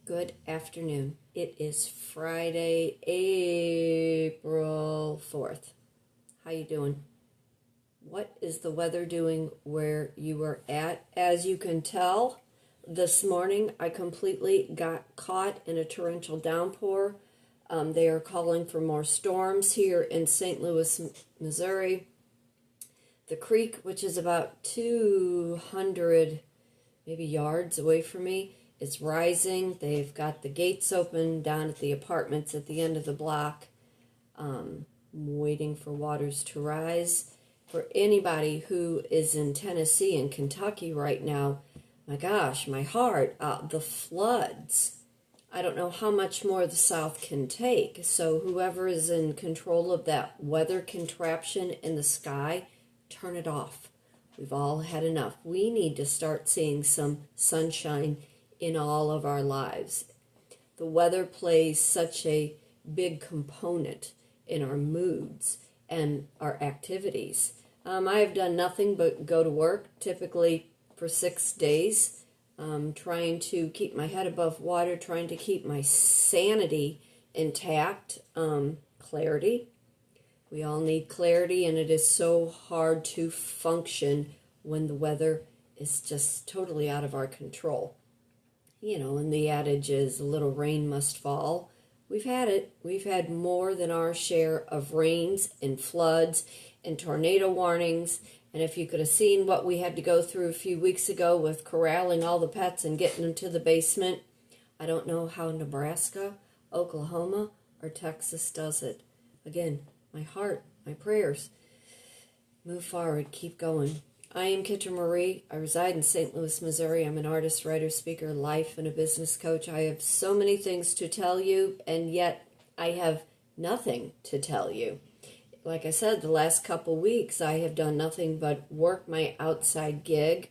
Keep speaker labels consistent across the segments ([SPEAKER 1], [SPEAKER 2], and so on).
[SPEAKER 1] Good afternoon. It is Friday, April 4th. How you doing? What is the weather doing where you are at? As you can tell, this morning I completely got caught in a torrential downpour. They are calling for more storms here in St. Louis, Missouri. The creek, which is about 200 maybe yards away from me, is rising. They've got the gates open down at the apartments at the end of the block. Waiting for waters to rise. For anybody who is in Tennessee and Kentucky right now, my gosh, my heart, the floods. I don't know how much more the South can take. So whoever is in control of that weather contraption in the sky, turn it off. We've all had enough. We need to start seeing some sunshine in all of our lives. The weather plays such a big component in our moods and our activities. I have done nothing but go to work, typically for 6 days, trying to keep my head above water, trying to keep my sanity intact, clarity. We all need clarity, and it is so hard to function when the weather is just totally out of our control. You know, and the adage is a little rain must fall. We've had it. We've had more than our share of rains and floods and tornado warnings. And if you could have seen what we had to go through a few weeks ago with corralling all the pets and getting them to the basement, I don't know how Nebraska, Oklahoma, or Texas does it. Again, my heart, my prayers. Move forward, keep going. I am Kitryn Marie. I reside in St. Louis, Missouri. I'm an artist, writer, speaker, life, and a business coach. I have so many things to tell you, and yet I have nothing to tell you. Like I said, the last couple weeks, I have done nothing but work my outside gig.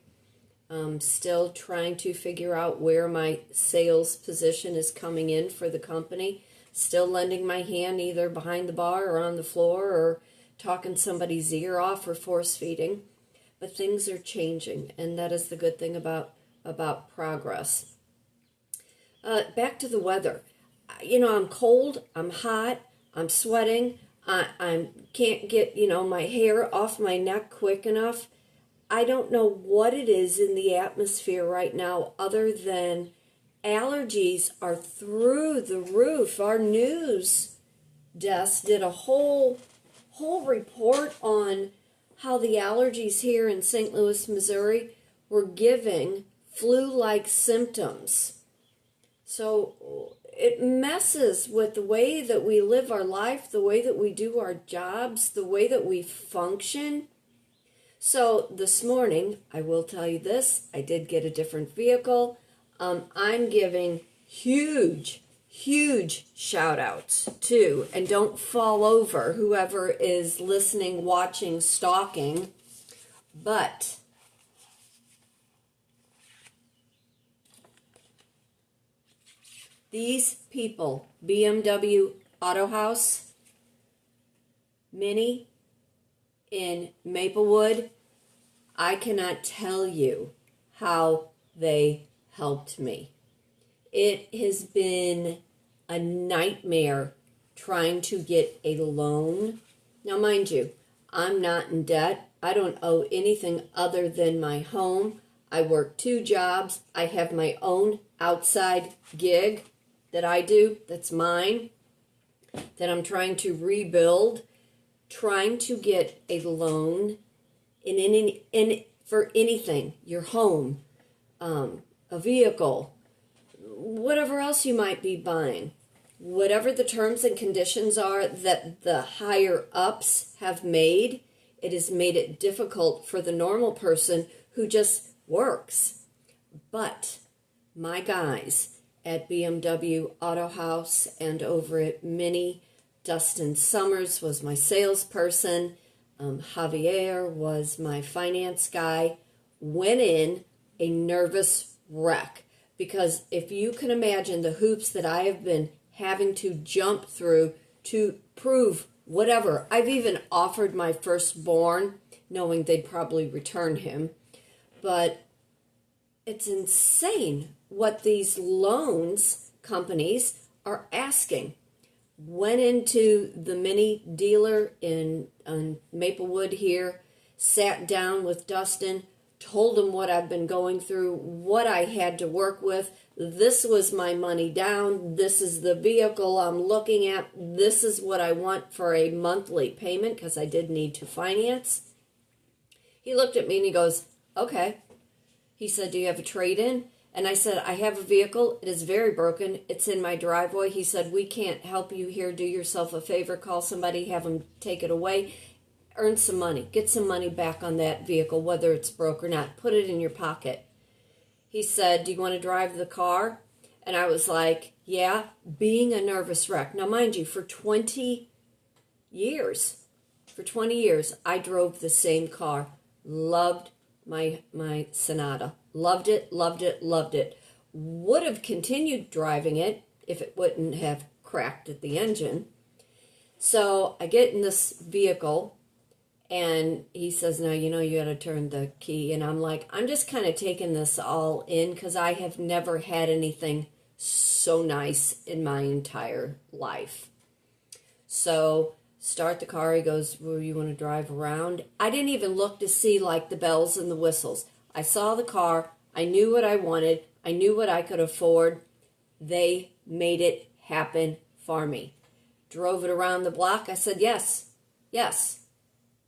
[SPEAKER 1] Still trying to figure out where my sales position is coming in for the company. Still lending my hand either behind the bar or on the floor or talking somebody's ear off or force feeding. But things are changing, and that is the good thing about progress. Back to the weather. You know, I'm cold, I'm hot, I'm sweating, I can't get, my hair off my neck quick enough. I don't know what it is in the atmosphere right now other than allergies are through the roof. Our news desk did a whole report on how the allergies here in St. Louis, Missouri were giving flu-like symptoms. So it messes with the way that we live our life, the way that we do our jobs, the way that we function. So this morning, I will tell you this, I did get a different vehicle. I'm giving huge shout outs to, and don't fall over, whoever is listening, watching, stalking, but these people, BMW Auto House, Mini in Maplewood, I cannot tell you how they helped me. It has been a nightmare trying to get a loan. Now, mind you, I'm not in debt. I don't owe anything other than my home. I work 2 jobs. I have my own outside gig that I do, that's mine, that I'm trying to rebuild. Trying to get a loan for anything, your home, a vehicle, whatever else you might be buying, whatever the terms and conditions are that the higher ups have made, it has made it difficult for the normal person who just works. But my guys at BMW Auto House and over at Mini, Dustin Summers was my salesperson, Javier was my finance guy, went in a nervous wreck. Because if you can imagine the hoops that I have been having to jump through to prove whatever. I've even offered my firstborn, knowing they'd probably return him. But it's insane what these loans companies are asking. Went into the mini dealer in Maplewood here, sat down with Dustin, told him what I've been going through, what I had to work with. This was my money down. This is the vehicle I'm looking at. This is what I want for a monthly payment because I did need to finance. He looked at me and he goes, okay. He said, do you have a trade-in? And I said, I have a vehicle. It is very broken. It's in my driveway. He said, we can't help you here. Do yourself a favor. Call somebody. Have them take it away. Earn some money. Get some money back on that vehicle, whether it's broke or not. Put it in your pocket. He said, do you want to drive the car? And I was like, yeah, being a nervous wreck. Now, mind you, for 20 years, I drove the same car. Loved my Sonata. Loved it, loved it, loved it. Would have continued driving it if it wouldn't have cracked at the engine. So I get in this vehicle and he says, no, you got to turn the key. And I'm like, I'm just kind of taking this all in because I have never had anything so nice in my entire life. So start the car. He goes, well, you want to drive around? I didn't even look to see like the bells and the whistles. I saw the car. I knew what I wanted. I knew what I could afford. They made it happen for me. Drove it around the block. I said, yes, yes.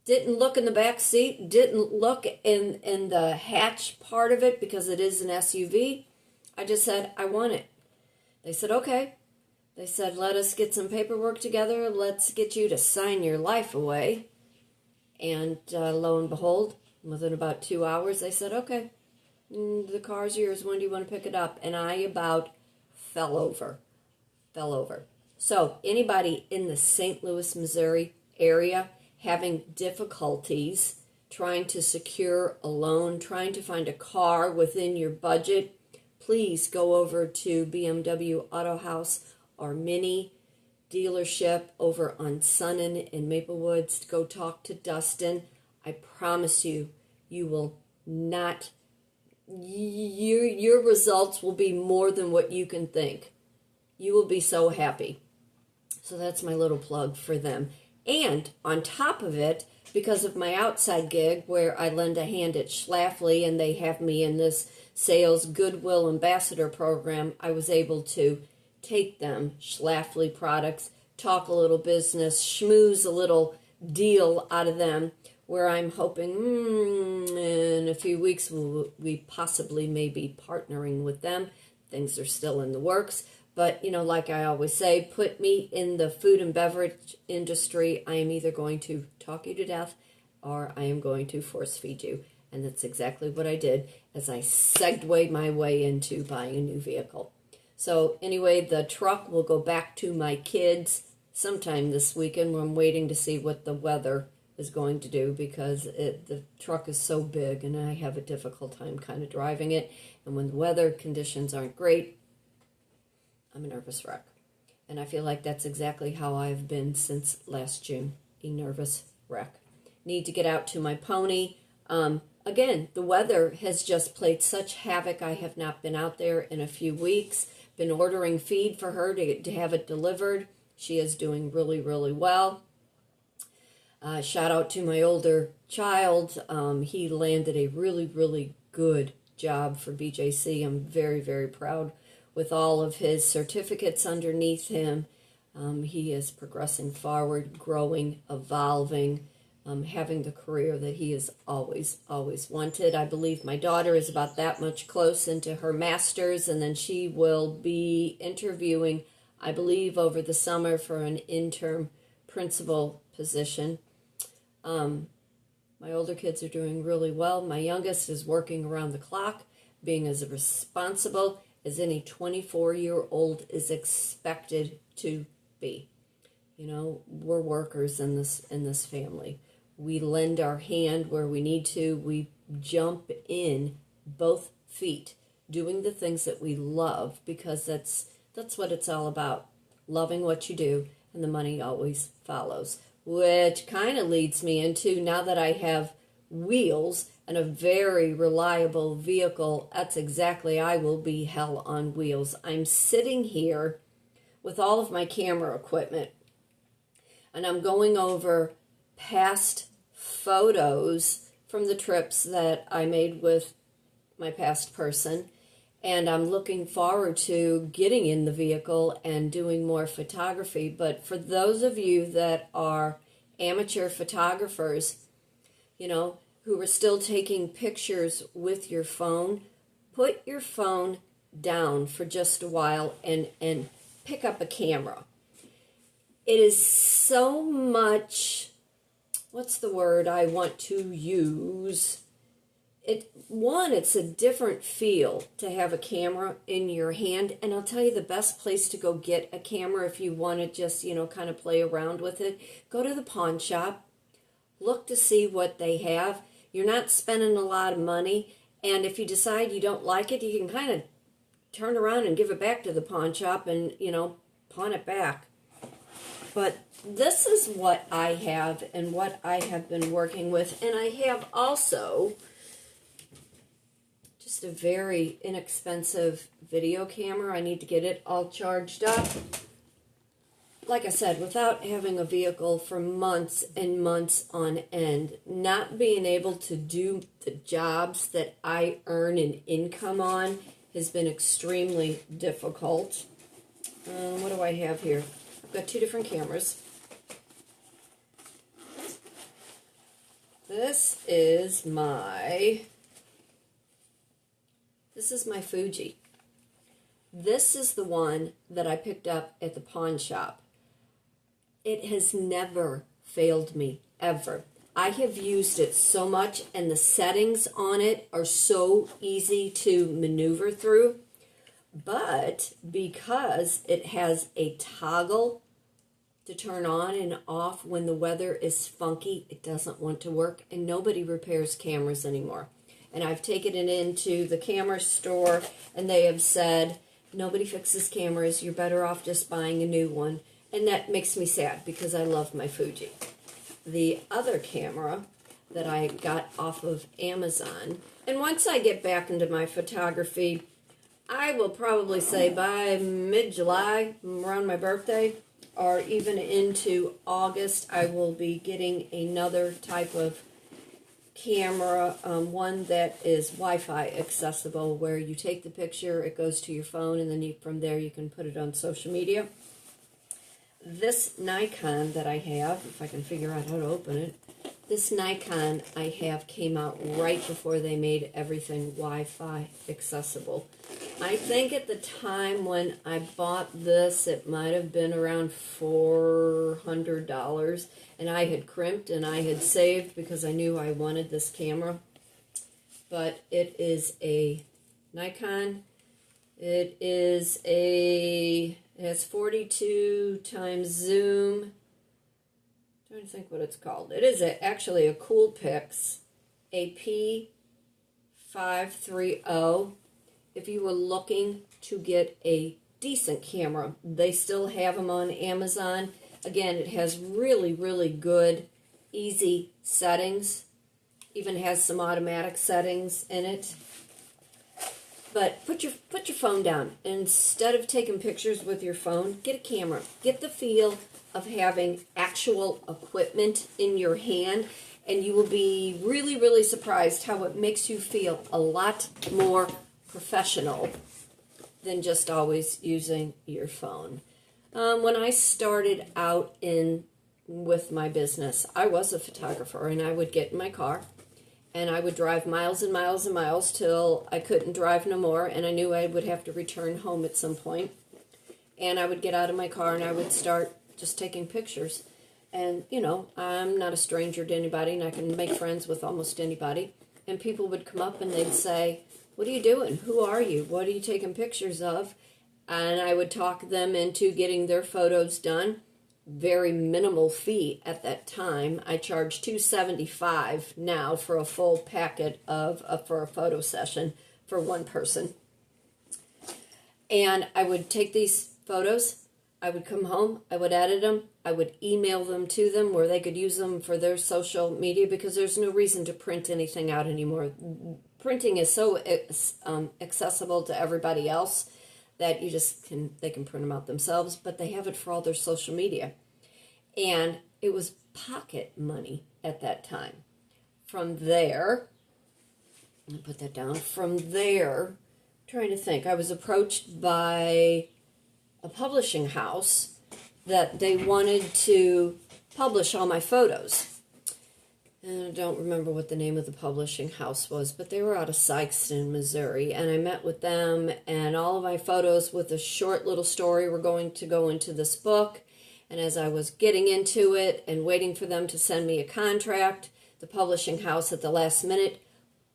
[SPEAKER 1] Didn't look in the back seat. Didn't look in the hatch part of it because it is an SUV. I just said, I want it. They said, okay. They said, let us get some paperwork together. Let's get you to sign your life away. And lo and behold, within about 2 hours, they said, okay, the car's yours. When do you want to pick it up? And I about fell over. So anybody in the St. Louis, Missouri area having difficulties trying to secure a loan, trying to find a car within your budget, please go over to BMW Auto House or Mini dealership over on Sunnan in Maplewood. Go talk to Dustin. I promise you, you will not, your results will be more than what you can think. You will be so happy. So that's my little plug for them. And on top of it, because of my outside gig where I lend a hand at Schlafly and they have me in this sales goodwill ambassador program, I was able to take them Schlafly products, talk a little business, schmooze a little deal out of them, where I'm hoping in a few weeks we possibly may be partnering with them. Things are still in the works. But, like I always say, put me in the food and beverage industry. I am either going to talk you to death or I am going to force feed you. And that's exactly what I did as I segued my way into buying a new vehicle. So anyway, the truck will go back to my kids sometime this weekend, where I'm waiting to see what the weather is going to do, because the truck is so big and I have a difficult time kind of driving it. And when the weather conditions aren't great, I'm a nervous wreck. And I feel like that's exactly how I've been since last June, a nervous wreck. Need to get out to my pony. Again, the weather has just played such havoc. I have not been out there in a few weeks. Been ordering feed for her to have it delivered. She is doing really, really well. Shout out to my older child. He landed a really, really good job for BJC. I'm very, very proud with all of his certificates underneath him. He is progressing forward, growing, evolving, having the career that he has always, always wanted. I believe my daughter is about that much close into her master's, and then she will be interviewing, I believe, over the summer for an interim principal position. My older kids are doing really well. My youngest is working around the clock, being as responsible as any 24-year-old is expected to be. We're workers in this family. We lend our hand where we need to. We jump in both feet, doing the things that we love, because that's what it's all about. Loving what you do, and the money always follows. Which kind of leads me into, now that I have wheels and a very reliable vehicle, that's exactly, I will be hell on wheels. I'm sitting here with all of my camera equipment, and I'm going over past photos from the trips that I made with my past person, and I'm looking forward to getting in the vehicle and doing more photography. But for those of you that are amateur photographers, you know, who are still taking pictures with your phone, put your phone down for just a while and pick up a camera. It is so much, what's the word I want to use? It's a different feel to have a camera in your hand. And I'll tell you, the best place to go get a camera if you want to just, you know, kind of play around with it, go to the pawn shop, look to see what they have. You're not spending a lot of money. And if you decide you don't like it, you can kind of turn around and give it back to the pawn shop and, you know, pawn it back. But this is what I have and what I have been working with. And I have also just a very inexpensive video camera. I need to get it all charged up. Like I said, without having a vehicle for months and months on end, not being able to do the jobs that I earn an income on has been extremely difficult. What do I have here? I've got two different cameras. This is my Fuji. This is the one that I picked up at the pawn shop. It has never failed me, ever. I have used it so much, and the settings on it are so easy to maneuver through. But because it has a toggle to turn on and off when the weather is funky, it doesn't want to work, and nobody repairs cameras anymore. And I've taken it into the camera store, and they have said, nobody fixes cameras, you're better off just buying a new one. And that makes me sad because I love my Fuji. The other camera that I got off of Amazon, and once I get back into my photography, I will probably say by mid-July, around my birthday, or even into August, I will be getting another type of camera, one that is Wi-Fi accessible, where you take the picture, it goes to your phone, and then from there you can put it on social media. This Nikon that I have, if I can figure out how to open it, this Nikon I have came out right before they made everything Wi-Fi accessible. I think at the time when I bought this, it might have been around $400, and I had crimped and I had saved because I knew I wanted this camera. But it is a Nikon. It has 42 times zoom. I'm trying to think what it's called. It is actually a Coolpix, a P530. If you were looking to get a decent camera, they still have them on Amazon. Again, it has really, really good, easy settings. Even has some automatic settings in it. But put your phone down. Instead of taking pictures with your phone, get a camera. Get the feel of having actual equipment in your hand, and you will be really, really surprised how it makes you feel a lot more professional than just always using your phone. When I started out with my business, I was a photographer, and I would get in my car, and I would drive miles and miles and miles till I couldn't drive no more, and I knew I would have to return home at some point. And I would get out of my car, and I would start just taking pictures. And, you know, I'm not a stranger to anybody, and I can make friends with almost anybody. And people would come up, and they'd say, "What are you doing? Who are you? What are you taking pictures of?" And I would talk them into getting their photos done. Very minimal fee at that time. I charge $275 now for a full packet for a photo session for one person. And I would take these photos, I would come home, I would edit them, I would email them to them where they could use them for their social media, because there's no reason to print anything out anymore. Printing is so accessible to everybody else that they can print them out themselves, but they have it for all their social media. And it was pocket money at that time. From there, I'll put that down. From there, I'm trying to think, I was approached by a publishing house that they wanted to publish all my photos. And I don't remember what the name of the publishing house was, but they were out of Sikeston, Missouri. And I met with them, and all of my photos with a short little story were going to go into this book. And as I was getting into it and waiting for them to send me a contract, the publishing house at the last minute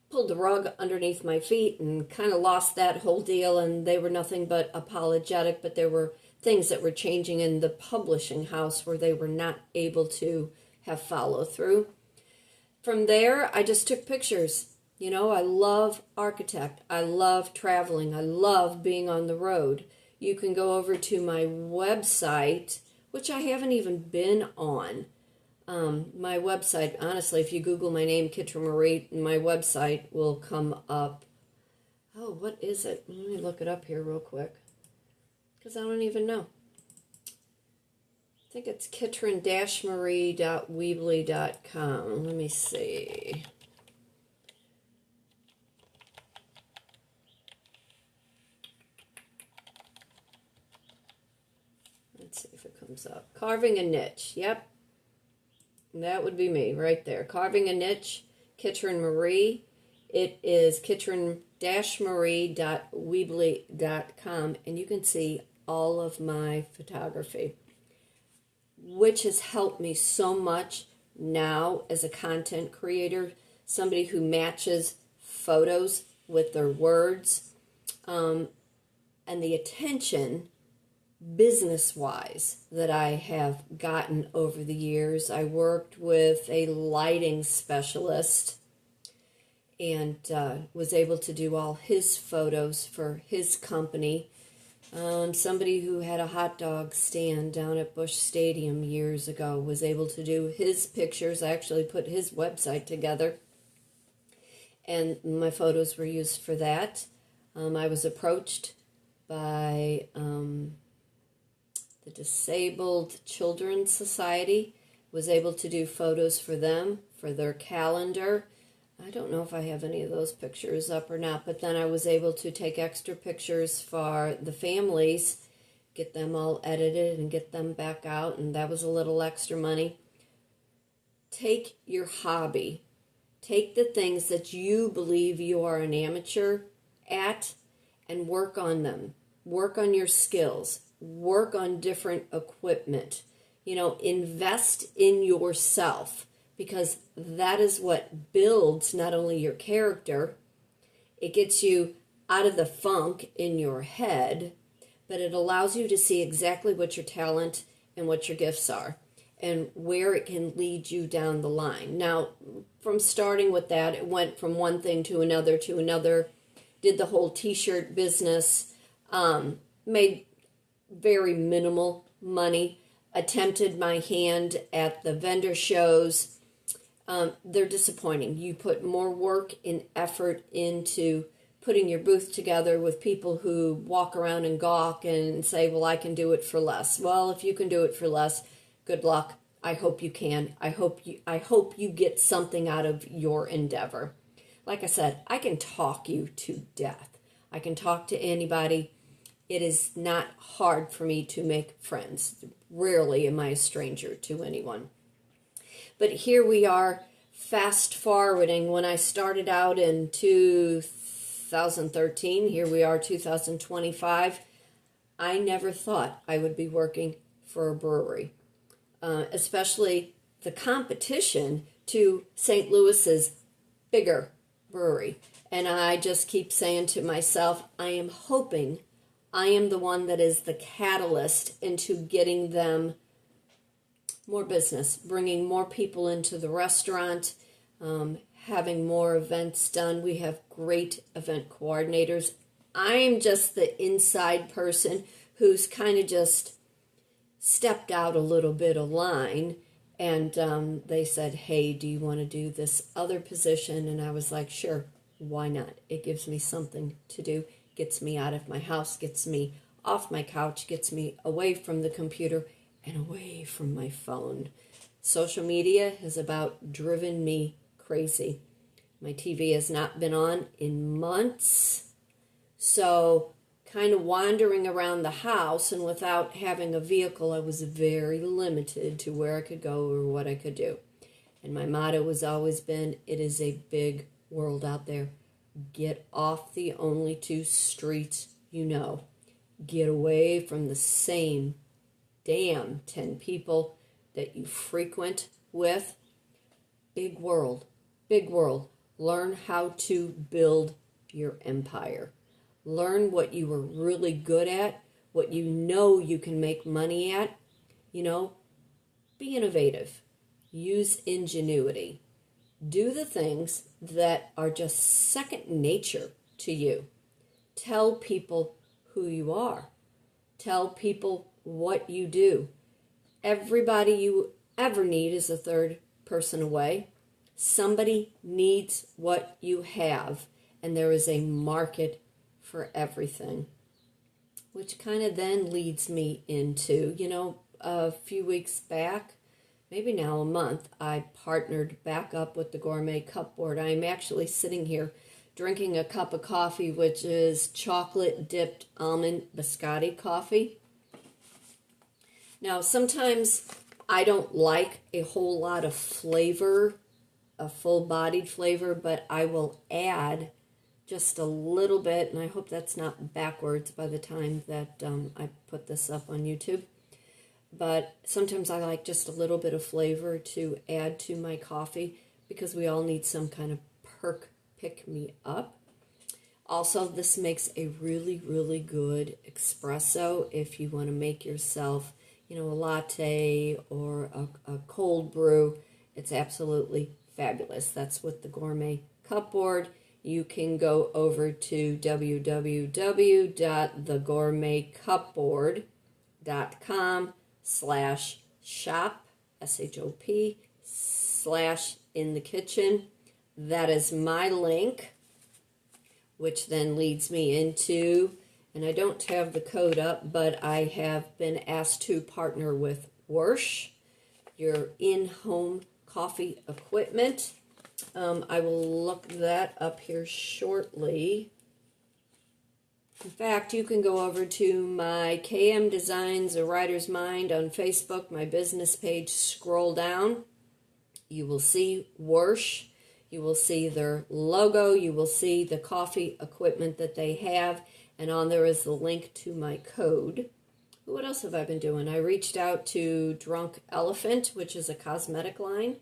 [SPEAKER 1] pulled the rug underneath my feet and kind of lost that whole deal. And they were nothing but apologetic, but there were things that were changing in the publishing house where they were not able to have follow through. From there, I just took pictures. You know, I love architect. I love traveling. I love being on the road. You can go over to my website, which I haven't even been on. My website, honestly, if you Google my name, Kitryn Marie, my website will come up. Oh, what is it? Let me look it up here real quick, because I don't even know. I think it's kitryn-marie.weebly.com. Let me see. Let's see if it comes up. Carving a niche. Yep. That would be me right there. Carving a niche, Kitryn Marie. It is kitryn-marie.weebly.com, and you can see all of my photography, which has helped me so much now as a content creator, somebody who matches photos with their words, and the attention business-wise that I have gotten over the years. I worked with a lighting specialist and was able to do all his photos for his company. Somebody who had a hot dog stand down at Busch Stadium years ago was able to do his pictures. I actually put his website together, and my photos were used for that. I was approached by the Disabled Children's Society, was able to do photos for them, for their calendar. I don't know if I have any of those pictures up or not, but then I was able to take extra pictures for the families, get them all edited and get them back out, and that was a little extra money. Take your hobby. Take the things that you believe you are an amateur at and work on them. Work on your skills. Work on different equipment. You know, invest in yourself, because that is what builds not only your character, it gets you out of the funk in your head, but it allows you to see exactly what your talent and what your gifts are and where it can lead you down the line. Now, from starting with that, it went from one thing to another, did the whole t-shirt business, made very minimal money, attempted my hand at the vendor shows. They're disappointing. You put more work and effort into putting your booth together with people who walk around and gawk and say, well, I can do it for less. Well, if you can do it for less, good luck. I hope you can. I hope you get something out of your endeavor. Like I said, I can talk you to death. I can talk to anybody. It is not hard for me to make friends. Rarely am I a stranger to anyone. But here we are, fast forwarding. When I started out in 2013, here we are, 2025. I never thought I would be working for a brewery, especially the competition to St. Louis's bigger brewery. And I just keep saying to myself, I am hoping I am the one that is the catalyst into getting them more business, bringing more people into the restaurant, having more events done. We have great event coordinators. I'm just the inside person who's kind of just stepped out a little bit of line, and they said, hey, do you want to do this other position? And I was like, sure, why not? It gives me something to do, gets me out of my house, gets me off my couch, gets me away from the computer and away from my phone. Social media has about driven me crazy. My TV has not been on in months, so kind of wandering around the house, and without having a vehicle, I was very limited to where I could go or what I could do. And my motto has always been, it is a big world out there. Get off the only two streets you know. Get away from the same damn 10 people that you frequent with. Big world, big world. Learn how to build your empire. Learn what you are really good at, what you know you can make money at. You know, be innovative. Use ingenuity. Do the things that are just second nature to you. Tell people who you are. Tell people what you do. Everybody you ever need is a third person away. Somebody needs what you have, and there is a market for everything. Which kind of then leads me into, a few weeks back, maybe now a month, I partnered back up with the Gourmet Cupboard. I'm actually sitting here drinking a cup of coffee, which is chocolate-dipped almond biscotti coffee. Now, sometimes I don't like a whole lot of flavor, a full-bodied flavor, but I will add just a little bit, and I hope that's not backwards by the time that I put this up on YouTube. But sometimes I like just a little bit of flavor to add to my coffee, because we all need some kind of pick-me-up. Also, this makes a really, really good espresso if you want to make yourself, a latte or a cold brew. It's absolutely fabulous. That's with the Gourmet Cupboard. You can go over to www.thegourmetcupboard.com/shop, SHOP/in-the-kitchen. That is my link, which then leads me into, and I don't have the code up, but I have been asked to partner with Wursch, your in-home coffee equipment. I will look that up here shortly. In fact, you can go over to my KM Designs, A Writer's Mind on Facebook, my business page, scroll down. You will see Wursch. You will see their logo. You will see the coffee equipment that they have. And on there is the link to my code. What else have I been doing? I reached out to Drunk Elephant, which is a cosmetic line.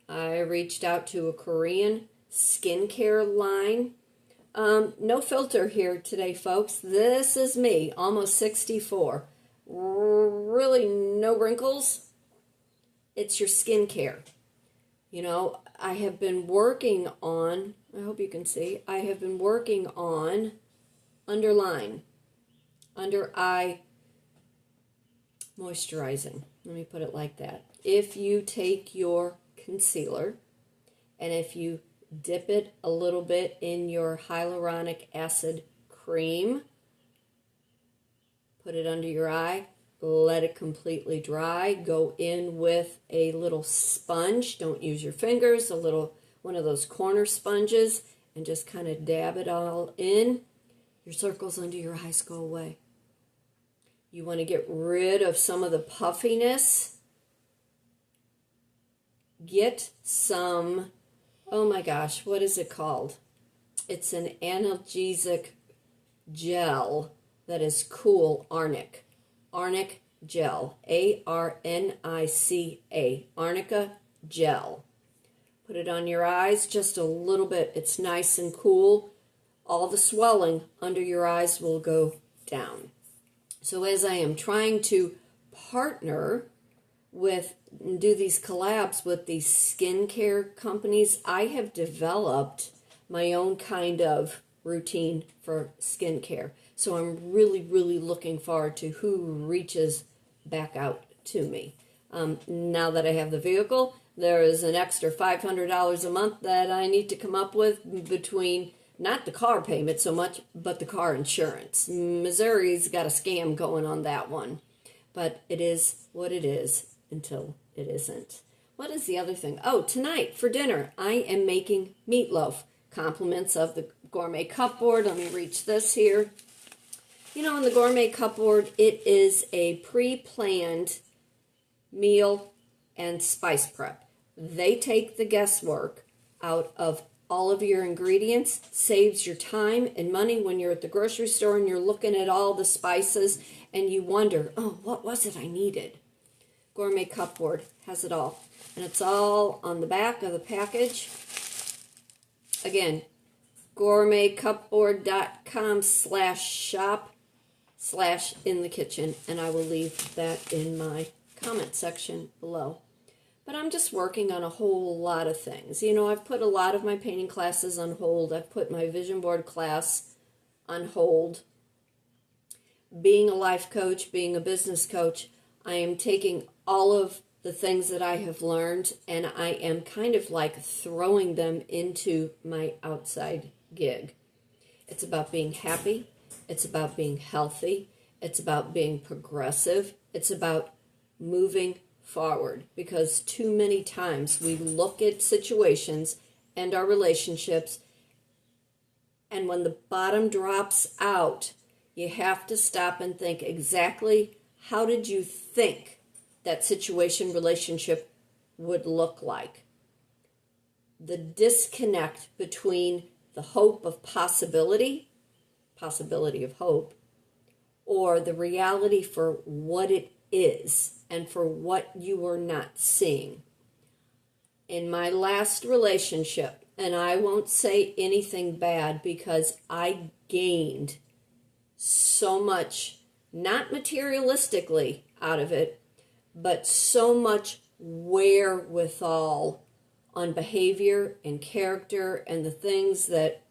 [SPEAKER 1] I reached out to a Korean skincare line. No filter here today, folks. This is me, almost 64. Really no wrinkles. It's your skincare. I have been working on, I hope you can see, I have been working on under eye moisturizing. Let me put it like that. If you take your concealer and if you dip it a little bit in your hyaluronic acid cream, put it under your eye, let it completely dry, go in with a little sponge, don't use your fingers, one of those corner sponges, and just kind of dab it all in. Your circles under your eyes go away. You want to get rid of some of the puffiness. Get some, oh my gosh, what is it called? It's an analgesic gel that is cool, Arnica. Arnica gel, A-R-N-I-C-A, Arnica gel. Put it on your eyes just a little bit. It's nice and cool. All the swelling under your eyes will go down. So as I am trying to partner with, do these collabs with these skincare companies, I have developed my own kind of routine for skincare. So I'm really, really looking forward to who reaches back out to me. Now that I have the vehicle, there is an extra $500 a month that I need to come up with between not the car payment so much, but the car insurance. Missouri's got a scam going on that one. But it is what it is until it isn't. What is the other thing? Oh, tonight for dinner, I am making meatloaf. Compliments of the Gourmet Cupboard. Let me reach this here. You know, in the Gourmet Cupboard, it is a pre-planned meal and spice prep. They take the guesswork out of all of your ingredients, saves your time and money when you're at the grocery store and you're looking at all the spices and you wonder, oh, what was it I needed? Gourmet Cupboard has it all. And it's all on the back of the package. Again, gourmetcupboard.com/shop/in-the-kitchen. And I will leave that in my comment section below. But I'm just working on a whole lot of things. You know, I've put a lot of my painting classes on hold. I've put my vision board class on hold. Being a life coach, being a business coach, I am taking all of the things that I have learned and I am kind of like throwing them into my outside gig. It's about being happy. It's about being healthy. It's about being progressive. It's about moving forward, because too many times we look at situations and our relationships, and when the bottom drops out, you have to stop and think exactly how did you think that situation, relationship would look like. The disconnect between the hope of possibility of hope, or the reality for what it is and for what you are not seeing. In my last relationship, and I won't say anything bad because I gained so much, not materialistically out of it, but so much wherewithal on behavior and character and the things that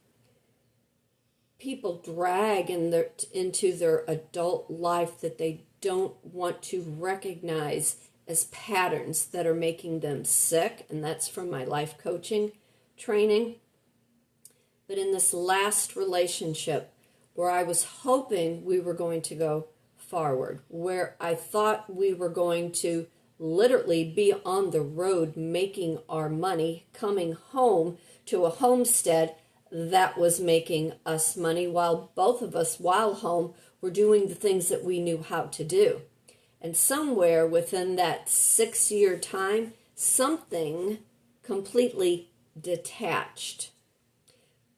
[SPEAKER 1] people drag into their adult life that they don't want to recognize as patterns that are making them sick, and that's from my life coaching training. But in this last relationship, where I was hoping we were going to go forward, where I thought we were going to literally be on the road making our money, coming home to a homestead that was making us money, while both of us, while home, were doing the things that we knew how to do. And somewhere within that 6-year time, something completely detached.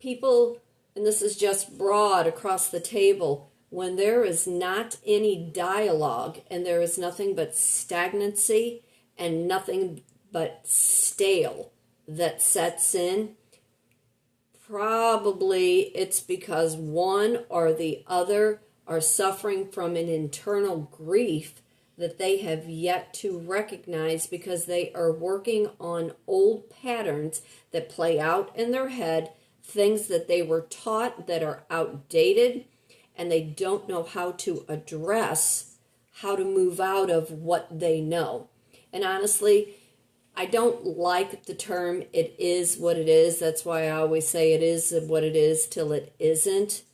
[SPEAKER 1] People, and this is just broad across the table, when there is not any dialogue and there is nothing but stagnancy and nothing but stale that sets in, probably it's because one or the other are suffering from an internal grief that they have yet to recognize, because they are working on old patterns that play out in their head, things that they were taught that are outdated, and they don't know how to address, how to move out of what they know. And honestly, I don't like the term, it is what it is. That's why I always say it is what it is till it isn't.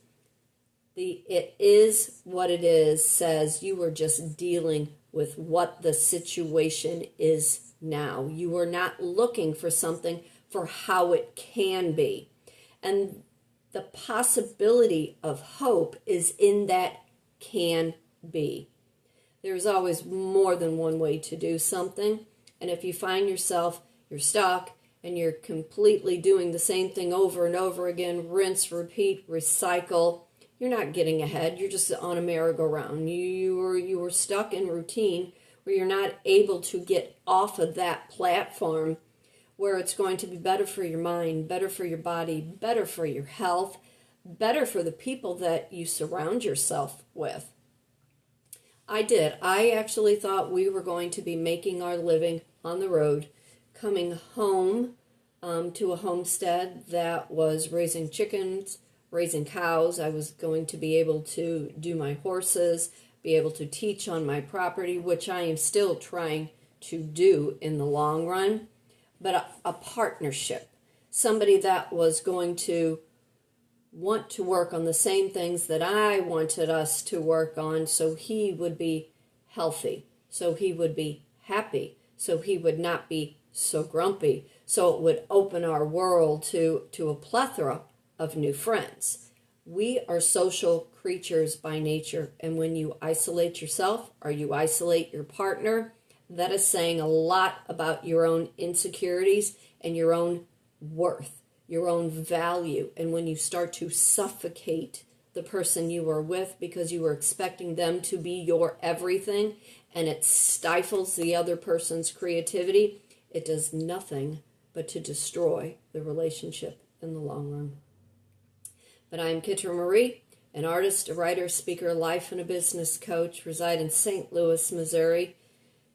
[SPEAKER 1] The it is what it is says you are just dealing with what the situation is now. You are not looking for something for how it can be. And the possibility of hope is in that can be. There's always more than one way to do something. And if you find yourself, you're stuck, and you're completely doing the same thing over and over again, rinse, repeat, recycle, you're not getting ahead. You're just on a merry-go-round. You were stuck in routine where you're not able to get off of that platform where it's going to be better for your mind, better for your body, better for your health, better for the people that you surround yourself with. I did. I actually thought we were going to be making our living on the road, coming home to a homestead that was raising chickens, raising cows. I was going to be able to do my horses, be able to teach on my property, which I am still trying to do in the long run, but a partnership. Somebody that was going to want to work on the same things that I wanted us to work on, so he would be healthy, so he would be happy, so he would not be so grumpy, so it would open our world to a plethora of new friends. We are social creatures by nature, and when you isolate yourself or you isolate your partner, that is saying a lot about your own insecurities and your own worth, your own value. And when you start to suffocate the person you are with because you are expecting them to be your everything, and it stifles the other person's creativity, it does nothing but to destroy the relationship in the long run. But I am Kitryn Marie, an artist, a writer, speaker, life and a business coach, reside in St. Louis, Missouri,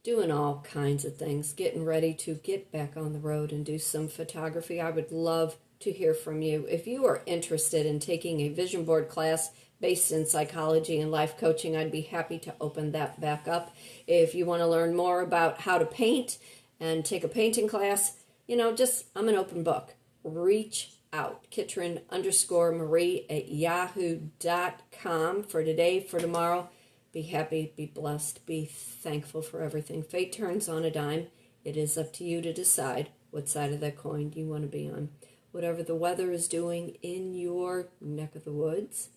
[SPEAKER 1] doing all kinds of things, getting ready to get back on the road and do some photography. I would love to hear from you. If you are interested in taking a vision board class based in psychology and life coaching, I'd be happy to open that back up. If you want to learn more about how to paint and take a painting class, I'm an open book. Reach out. Kitryn_Marie at yahoo.com for today, for tomorrow. Be happy, be blessed, be thankful for everything. Fate turns on a dime. It is up to you to decide what side of that coin you want to be on. Whatever the weather is doing in your neck of the woods,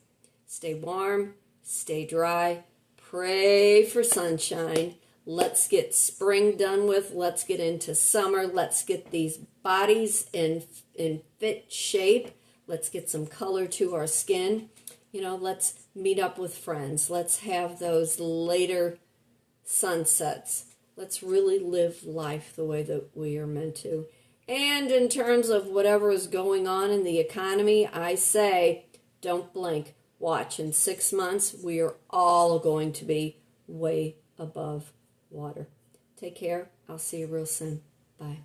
[SPEAKER 1] stay warm, stay dry, pray for sunshine. Let's get spring done with. Let's get into summer. Let's get these bodies in fit shape. Let's get some color to our skin. Let's meet up with friends. Let's have those later sunsets. Let's really live life the way that we are meant to. And in terms of whatever is going on in the economy, I say, don't blink. Watch. In 6 months, we are all going to be way above water. Take care. I'll see you real soon. Bye.